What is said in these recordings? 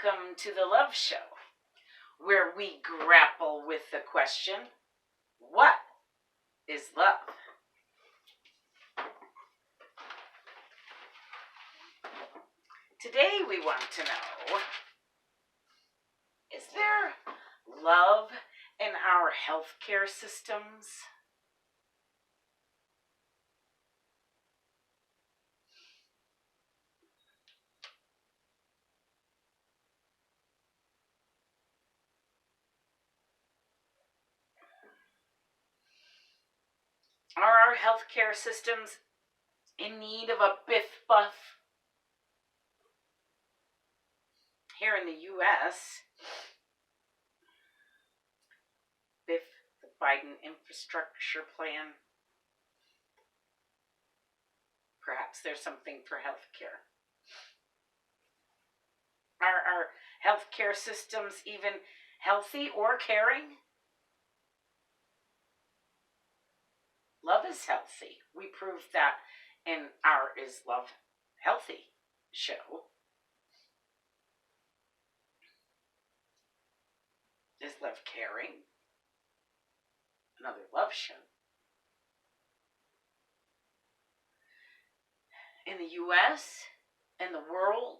Welcome to the Love Show, where we grapple with the question, what is love? Today we want to know, is there love in our healthcare systems? Are our healthcare systems in need of a biff buff? Here in the U.S., biff, the Biden infrastructure plan. Perhaps there's something for healthcare. Are our healthcare systems even healthy or caring? Love is healthy. We proved that in our Is Love Healthy show. Is love caring? Another love show. In the U.S., in the world,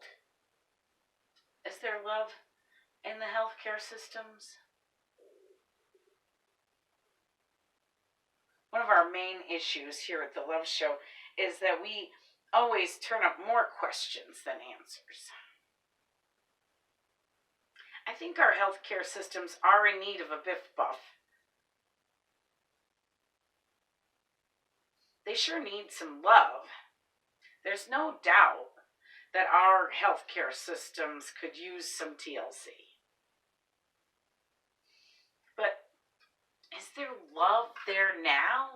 is there love in the healthcare systems? One of our main issues here at the Love Show is that we always turn up more questions than answers. I think our healthcare systems are in need of a biff buff. They sure need some love. There's no doubt that our healthcare systems could use some TLC. But is there love there now?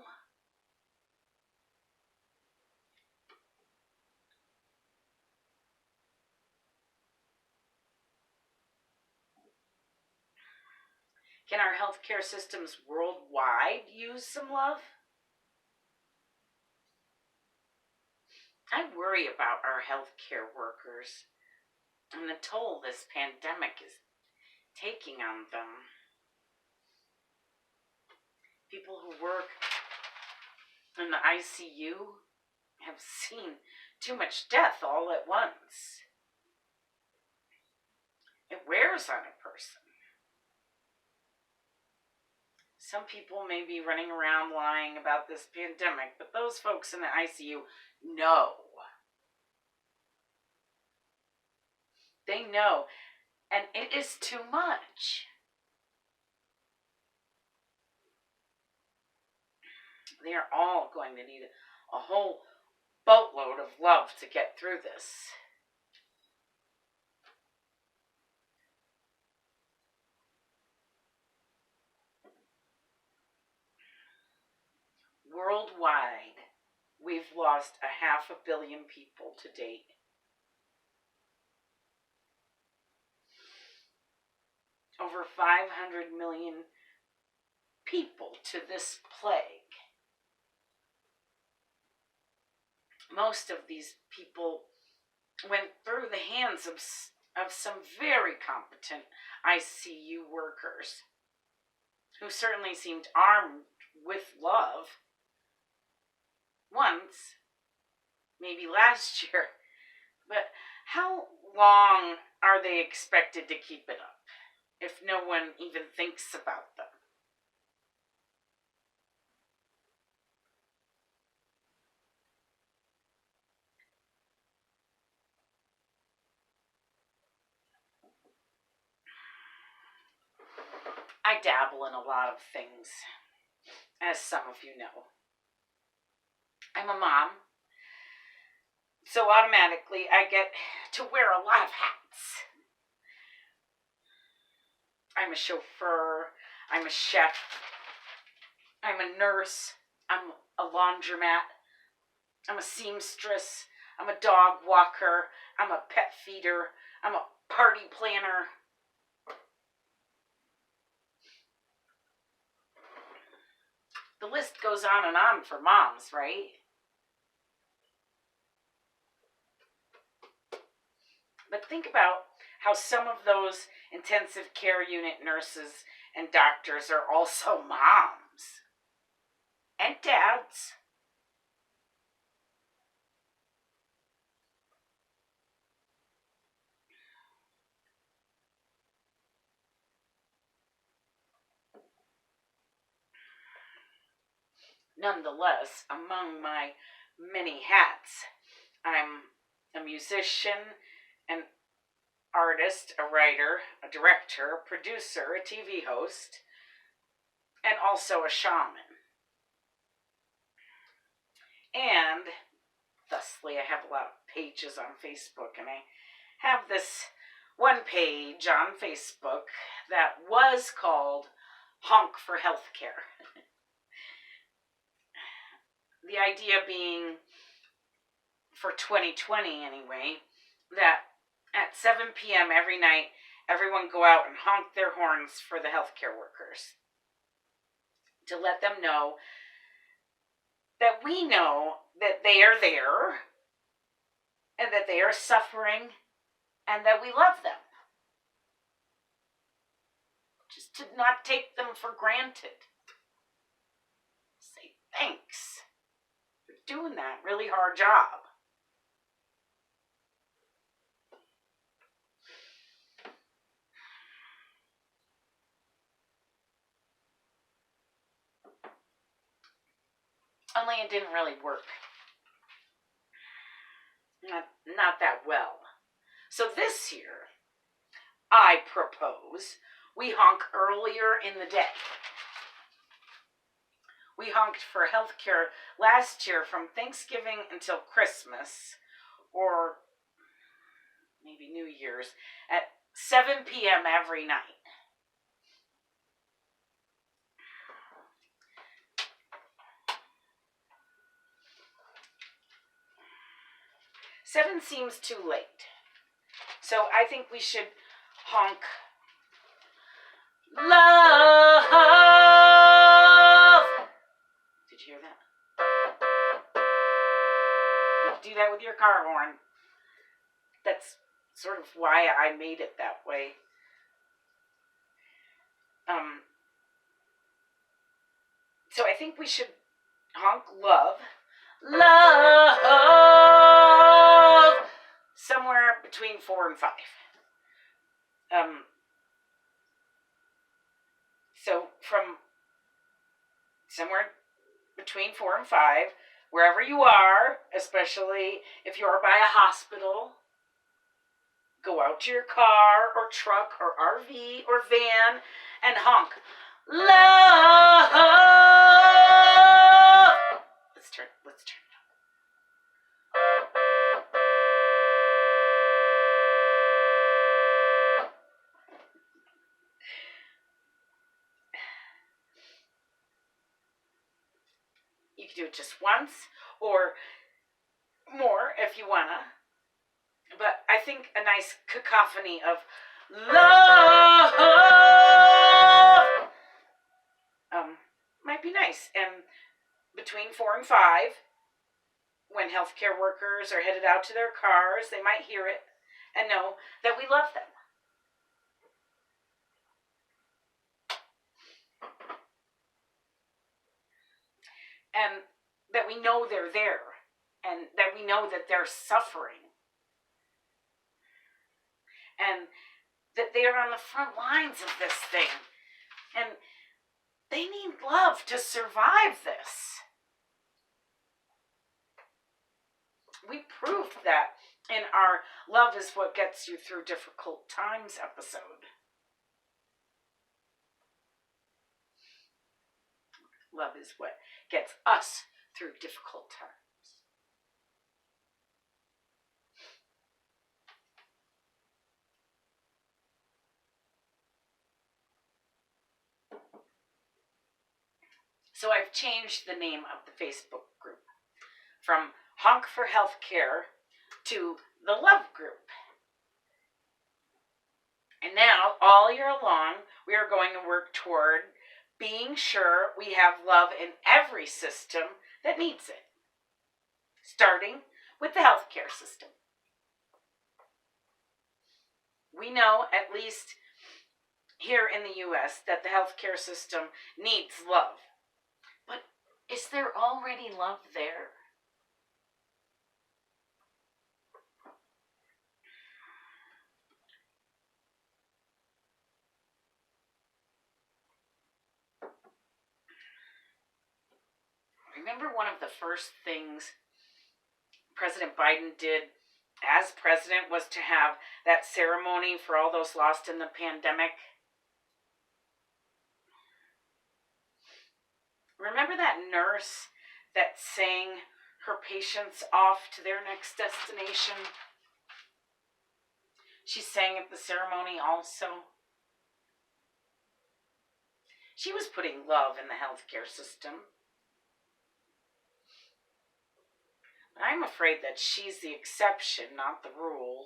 Can our healthcare systems worldwide use some love? I worry about our healthcare workers and the toll this pandemic is taking on them. People who work in the ICU have seen too much death all at once. It wears on a person. Some people may be running around lying about this pandemic, but those folks in the ICU know. They know, and it is too much. They are all going to need a whole boatload of love to get through this. Worldwide, we've lost 500 million people to date. Over 500 million people to this plague. Most of these people went through the hands of some very competent ICU workers who certainly seemed armed with love. Once, maybe last year, but how long are they expected to keep it up if no one even thinks about them? I dabble in a lot of things, as some of you know. I'm a mom, so automatically I get to wear a lot of hats. I'm a chauffeur, I'm a chef, I'm a nurse, I'm a laundromat, I'm a seamstress, I'm a dog walker, I'm a pet feeder, I'm a party planner. The list goes on and on for moms, right? But think about how some of those intensive care unit nurses and doctors are also moms and dads. Nonetheless, among my many hats, I'm a musician, an artist, a writer, a director, a producer, a TV host, and also a shaman. And thusly, I have a lot of pages on Facebook, and I have this one page on Facebook that was called Honk for Healthcare. The idea being, for 2020 anyway, that at 7 p.m. every night, everyone go out and honk their horns for the healthcare workers to let them know that we know that they are there and that they are suffering and that we love them. Just to not take them for granted. Say thanks for doing that really hard job. Only it didn't really work. Not that well. So this year, I propose we honk earlier in the day. We honked for healthcare last year from Thanksgiving until Christmas, or maybe New Year's, at 7 p.m. every night. Seven seems too late. So I think we should honk love. Did you hear that? You can do that with your car horn. That's sort of why I made it that way. So I think we should honk love. Love! Somewhere between 4 and 5. So from somewhere between 4 and 5, wherever you are, especially if you're by a hospital, go out to your car or truck or RV or van and honk love. Let's turn it up. You can do it just once or more if you wanna. But I think a nice cacophony of love might be nice. And between 4 and 5, when healthcare workers are headed out to their cars, they might hear it and know that we love them. And that we know they're there, and that we know that they're suffering, and that they are on the front lines of this thing, and they need love to survive this. We proved that in our Love is What Gets You Through Difficult Times episode. Love is what gets us through difficult times. So I've changed the name of the Facebook group from Honk for Healthcare to the Love Group. And now, all year long, we are going to work toward being sure we have love in every system that needs it, starting with the healthcare system. We know, at least here in the U.S., that the healthcare system needs love. But is there already love there? Remember one of the first things President Biden did as president was to have that ceremony for all those lost in the pandemic? Remember that nurse that sang her patients off to their next destination? She sang at the ceremony also. She was putting love in the healthcare system. But I'm afraid that she's the exception, not the rule.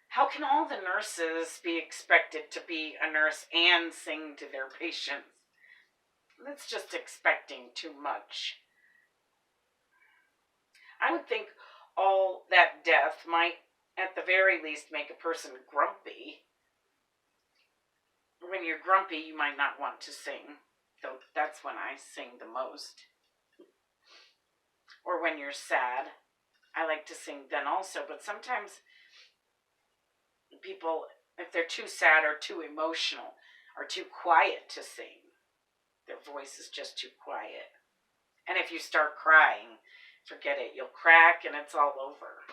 How can all the nurses be expected to be a nurse and sing to their patients? That's just expecting too much. I would think all that death might, at the very least, make a person grumpy. When you're grumpy, you might not want to sing, though that's when I sing the most. Or when you're sad, I like to sing then also, but sometimes people, if they're too sad or too emotional or too quiet to sing, their voice is just too quiet. And if you start crying, forget it. You'll crack and it's all over.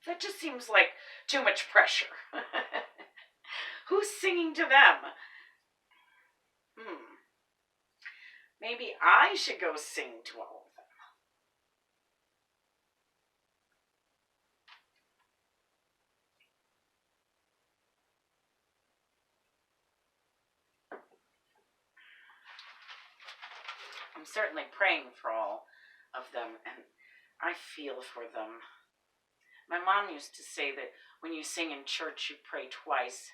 That just seems like too much pressure. Who's singing to them? Maybe I should go sing to all of them. I'm certainly praying for all of them, and I feel for them. My mom used to say that when you sing in church, you pray twice.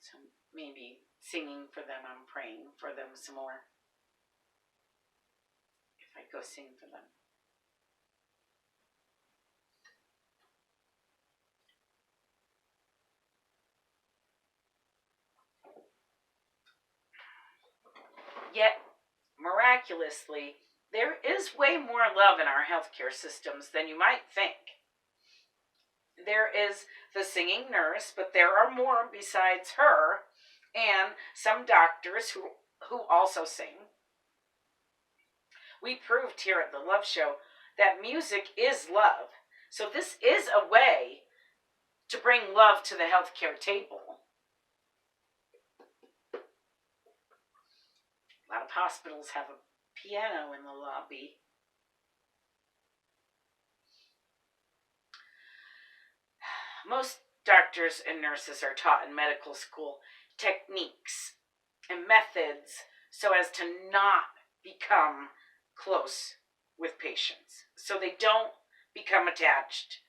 So maybe singing for them, I'm praying for them some more. If I go sing for them. Yet, miraculously, there is way more love in our healthcare systems than you might think. There is the singing nurse, but there are more besides her, and some doctors who also sing. We proved here at the Love Show that music is love. So this is a way to bring love to the healthcare table. A lot of hospitals have a piano in the lobby. Most doctors and nurses are taught in medical school techniques and methods so as to not become close with patients, so they don't become attached.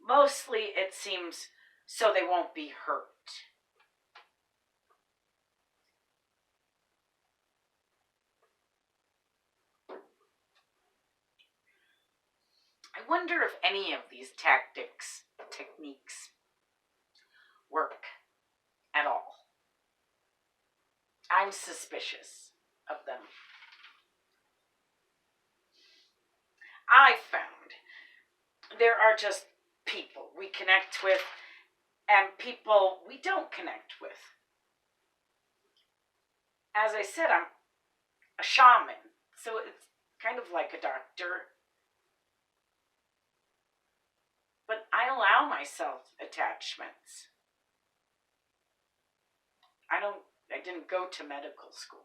Mostly, it seems, so they won't be hurt. I wonder if any of these techniques work at all. I'm suspicious of them. I found there are just people we connect with and people we don't connect with. As I said, I'm a shaman, so it's kind of like a doctor. But I allow myself attachments. I didn't go to medical school.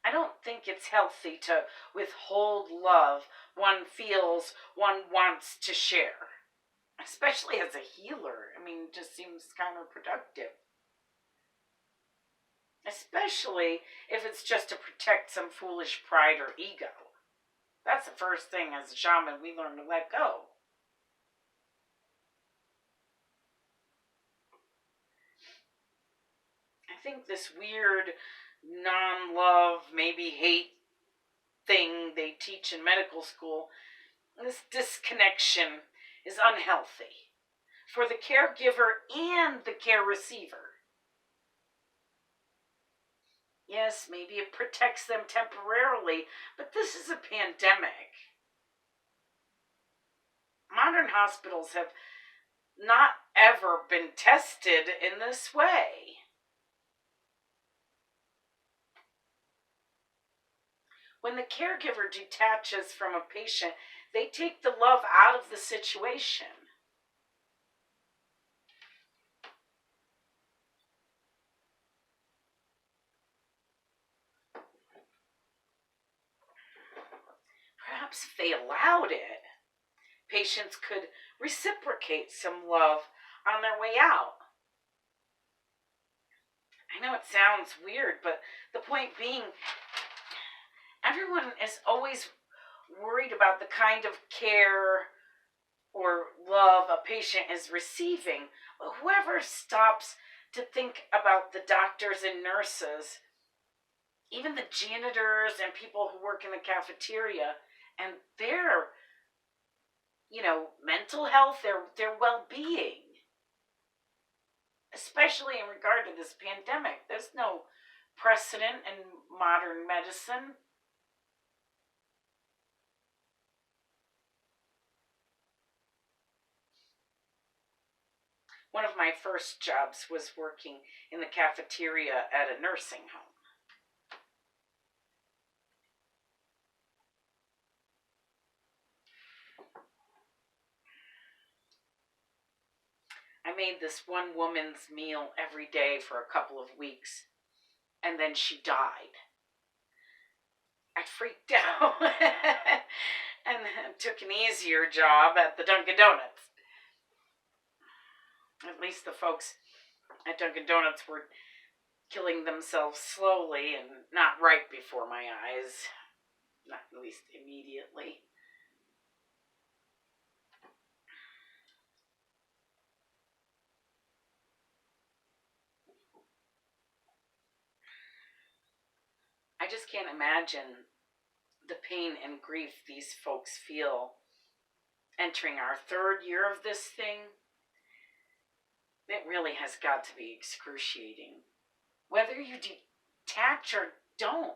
I don't think it's healthy to withhold love one feels one wants to share. Especially as a healer. I mean, it just seems counterproductive. Especially if it's just to protect some foolish pride or ego. That's the first thing as a shaman we learn to let go. think this weird non-love, maybe hate thing they teach in medical school, this disconnection is unhealthy for the caregiver and the care receiver. Yes, maybe it protects them temporarily, but this is a pandemic. Modern hospitals have not ever been tested in this way. When the caregiver detaches from a patient, they take the love out of the situation. Perhaps if they allowed it, patients could reciprocate some love on their way out. I know it sounds weird, but the point being, everyone is always worried about the kind of care or love a patient is receiving. But whoever stops to think about the doctors and nurses, even the janitors and people who work in the cafeteria, and their, mental health, their well-being, especially in regard to this pandemic. There's no precedent in modern medicine. One of my first jobs was working in the cafeteria at a nursing home. I made this one woman's meal every day for a couple of weeks, and then she died. I freaked out and took an easier job at the Dunkin' Donuts. At least the folks at Dunkin' Donuts were killing themselves slowly and not right before my eyes, not at least immediately. I just can't imagine the pain and grief these folks feel entering our third year of this thing. It really has got to be excruciating. Whether you detach or don't,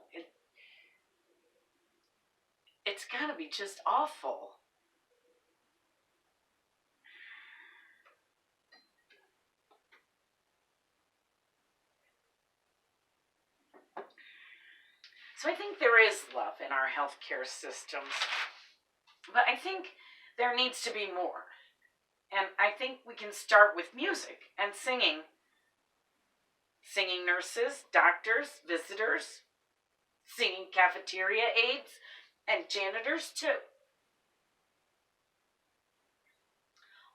it's got to be just awful. So I think there is love in our healthcare systems, but I think there needs to be more. And I think we can start with music and singing. Singing nurses, doctors, visitors, singing cafeteria aides, and janitors too.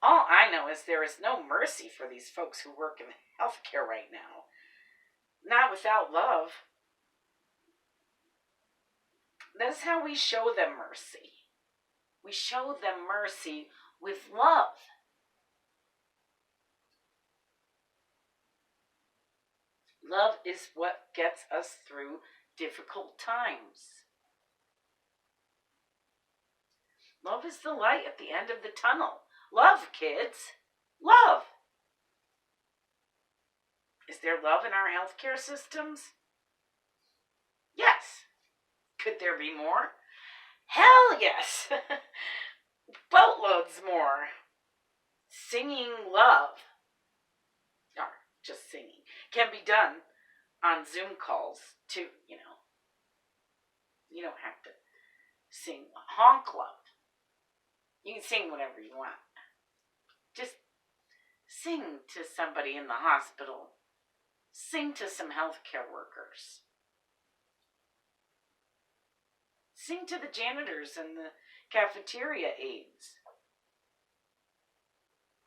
All I know is there is no mercy for these folks who work in healthcare right now. Not without love. That's how we show them mercy. We show them mercy with love. Love is what gets us through difficult times. Love is the light at the end of the tunnel. Love, kids. Love. Is there love in our healthcare systems? Yes. Could there be more? Hell yes. Boatloads more. Singing love, or just singing, can be done on Zoom calls too, You don't have to sing honk love. You can sing whatever you want. Just sing to somebody in the hospital. Sing to some healthcare workers. Sing to the janitors and the cafeteria aides.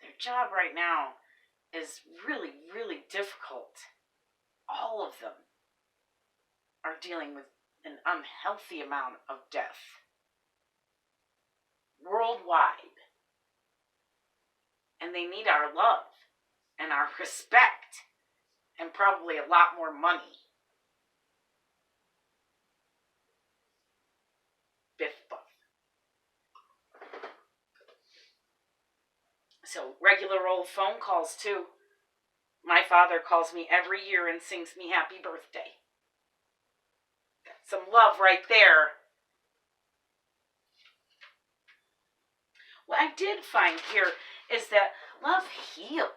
Their job right now is really, really difficult. All of them are dealing with an unhealthy amount of death worldwide. And they need our love and our respect and probably a lot more money. Biff Buff. So regular old phone calls too. My father calls me every year and sings me happy birthday. That's some love right there. What I did find here is that love heals.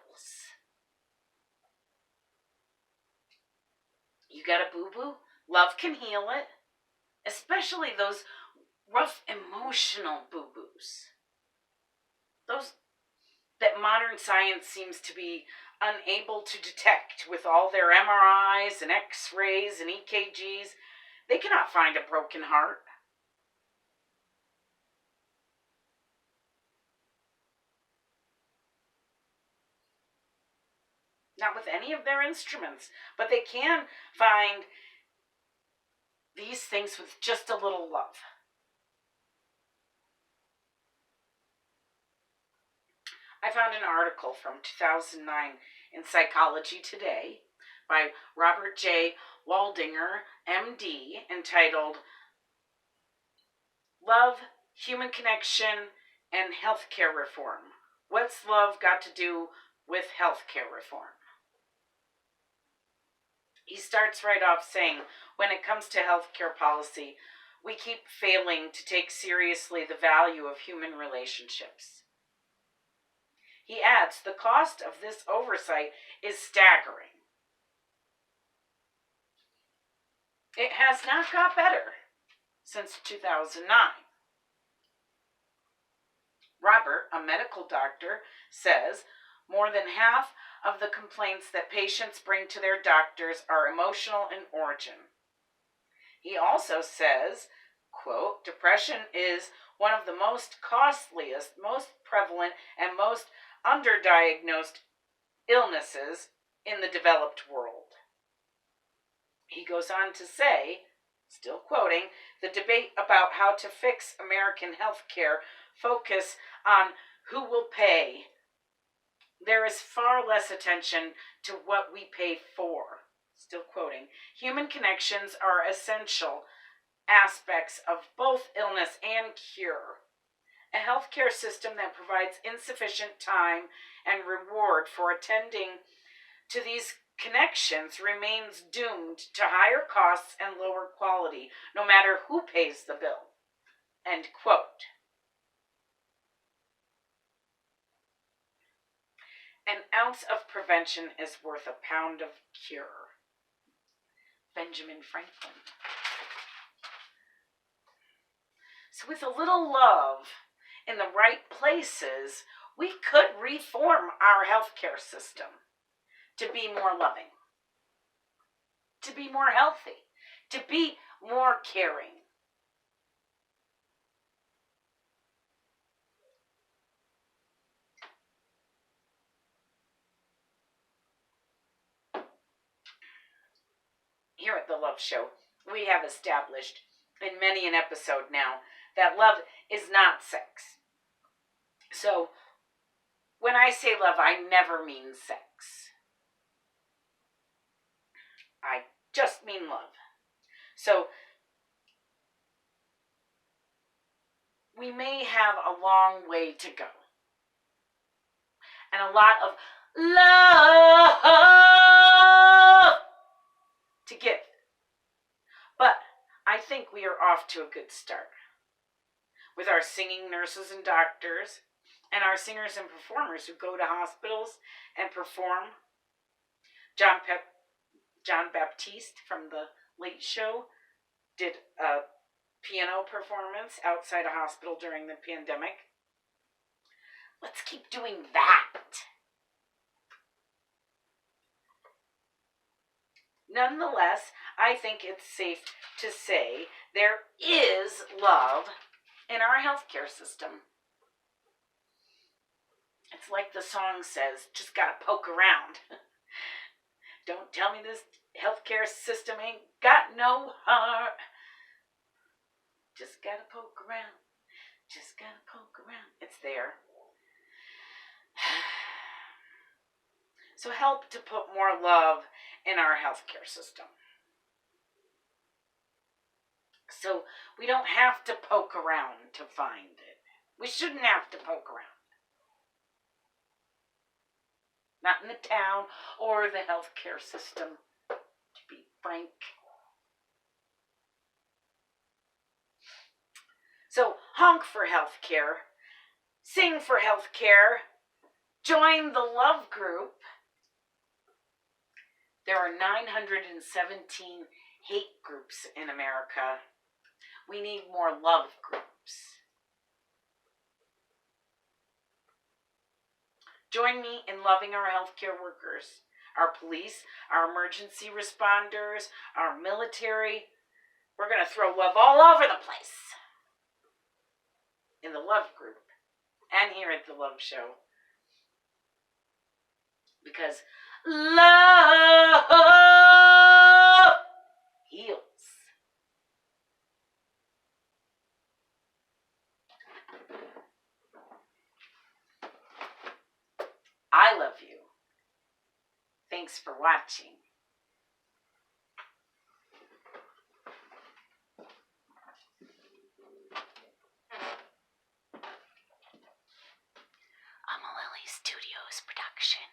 You got a boo-boo? Love can heal it. Especially those rough emotional boo-boos. Those that modern science seems to be unable to detect with all their MRIs and X-rays and EKGs. They cannot find a broken heart. Not with any of their instruments, but they can find these things with just a little love. I found an article from 2009 in Psychology Today by Robert J. Waldinger, MD, entitled Love, Human Connection, and Healthcare Reform. What's love got to do with healthcare reform? He starts right off saying, when it comes to healthcare policy, we keep failing to take seriously the value of human relationships. He adds, the cost of this oversight is staggering. It has not got better since 2009. Robert, a medical doctor, says more than half of the complaints that patients bring to their doctors are emotional in origin. He also says, quote, depression is one of the most costliest, most prevalent, and most underdiagnosed illnesses in the developed world. He goes on to say, still quoting, the debate about how to fix American health care focus on who will pay. There is far less attention to what we pay for. Still quoting, human connections are essential aspects of both illness and cure. A healthcare system that provides insufficient time and reward for attending to these connections remains doomed to higher costs and lower quality, no matter who pays the bill. End quote. An ounce of prevention is worth a pound of cure. Benjamin Franklin. So with a little love in the right places, we could reform our healthcare system to be more loving, to be more healthy, to be more caring. Here at The Love Show, we have established in many an episode now that love is not sex. So, when I say love, I never mean sex. I just mean love. So, we may have a long way to go. And a lot of love to give. But I think we are off to a good start. With our singing nurses and doctors, and our singers and performers who go to hospitals and perform. John Baptiste from The Late Show did a piano performance outside a hospital during the pandemic. Let's keep doing that. Nonetheless, I think it's safe to say there is love in our healthcare system. It's like the song says, just gotta poke around. Don't tell me this healthcare system ain't got no heart. Just gotta poke around. Just gotta poke around. It's there. So help to put more love in our healthcare system. So we don't have to poke around to find it. We shouldn't have to poke around. Not in the town or the healthcare system, to be frank. So honk for healthcare, sing for healthcare, join the love group. There are 917 hate groups in America. We need more love groups. Join me in loving our healthcare workers, our police, our emergency responders, our military. We're going to throw love all over the place in the love group and here at the Love Show. Because love heals. I love you. Thanks for watching. A Mililli Studios production.